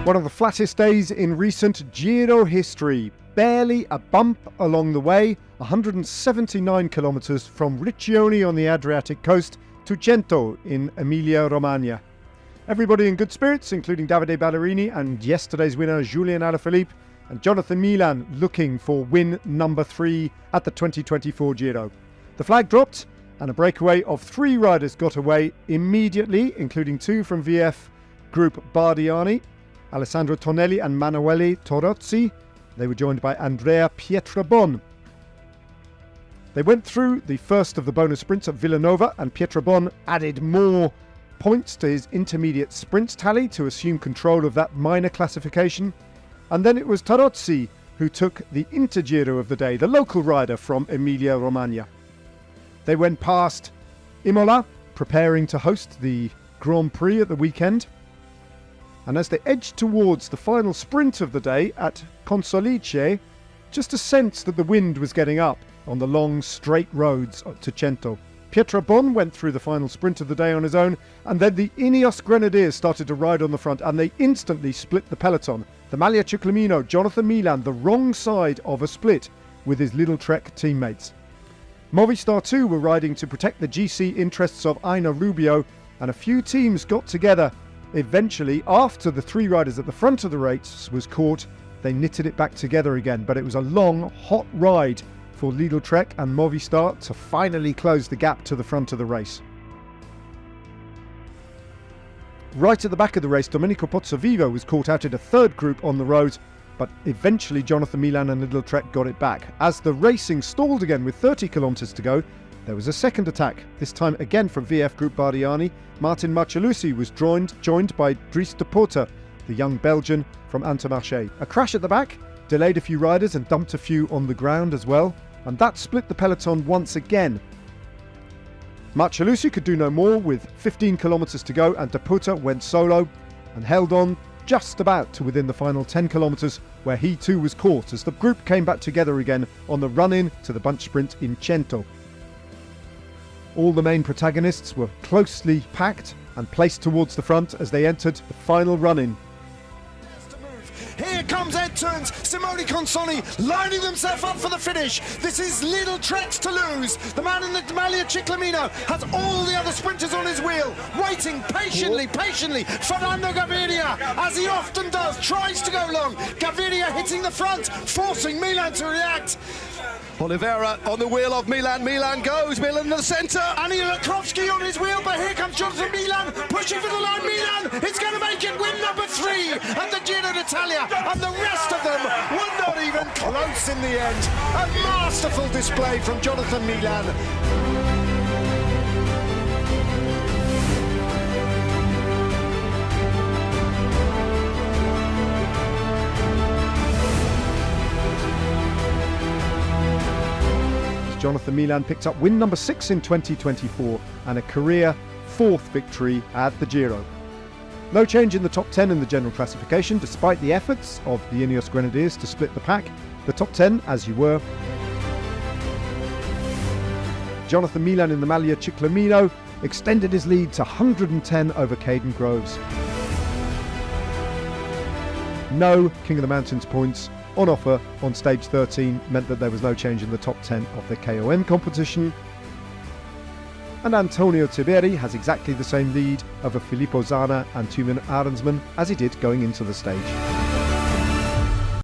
One of the flattest days in recent Giro history. Barely a bump along the way, 179 kilometres from Riccione on the Adriatic coast to Cento in Emilia Romaña. Everybody in good spirits, including Davide Ballerini and yesterday's winner Julian Alaphilippe and Jonathan Milán, looking for win number 3 at the 2024 Giro. The flag dropped and a breakaway of 3 riders got away immediately, including 2 from VF Group Bardiani, Alessandro Tonelli and Manuele Torozzi. They were joined by Andrea Pietrabon. They went through the first of the bonus sprints at Villanova, and Pietrabon added more points to his intermediate sprint tally to assume control of that minor classification. And then it was Torozzi who took the Intergiro of the day, the local rider from Emilia Romagna. They went past Imola, preparing to host the Grand Prix at the weekend. And as they edged towards the final sprint of the day at Consolice, just a sense that the wind was getting up on the long straight roads to Cento. Pietrabon went through the final sprint of the day on his own, and then the Ineos Grenadiers started to ride on the front, and they instantly split the peloton. The Maglia Ciclamino, Jonathan Milán, the wrong side of a split with his Lidl Trek teammates. Movistar too were riding to protect the GC interests of Aina Rubio, and a few teams got together. Eventually, after the 3 riders at the front of the race was caught, they knitted it back together again. But it was a long, hot ride for Lidl Trek and Movistar to finally close the gap to the front of the race. Right at the back of the race, Domenico Pozzovivo was caught out in a 3rd group on the road, but eventually Jonathan Milán and Lidl Trek got it back. As the racing stalled again with 30 kilometres to go, there was a second attack, this time again from VF Group Bardiani. Martin Marcellucci was joined by Dries de Potter, the young Belgian from Intermarché. A crash at the back delayed a few riders and dumped a few on the ground as well, and that split the peloton once again. Marcellucci could do no more with 15 kilometres to go, and de Potter went solo and held on just about to within the final 10 kilometres, where he too was caught as the group came back together again on the run-in to the bunch sprint in Cento. All the main protagonists were closely packed and placed towards the front as they entered the final run-in. Here comes Ed Turns, Simone Consoni lining themselves up for the finish. This is Lidl Trek's to lose. The man in the Maglia Ciclamino has all the other sprinters on his wheel, waiting patiently. Fernando Gaviria, as he often does, tries to go long. Gaviria hitting the front, forcing Milán to react. Oliveira on the wheel of Milán. Milán goes, Milán in the centre. Anil Krovsky on his wheel, but here comes Jonathan Milán, pushing for the line. Milán, it's going to make it win number 3 at the Giro d'Italia, and the rest of them were not even close in the end. A masterful display from Jonathan Milán. Jonathan Milán picked up win number 6 in 2024 and a career 4th victory at the Giro. No change in the top 10 in the general classification, despite the efforts of the Ineos Grenadiers to split the pack. The top 10, as you were. Jonathan Milán in the Maglia Ciclamino extended his lead to 110 over Caden Groves. No King of the Mountains points on offer on stage 13 meant that there was no change in the top 10 of the KOM competition. And Antonio Tiberi has exactly the same lead over Filippo Zana and Tumen Arensman as he did going into the stage.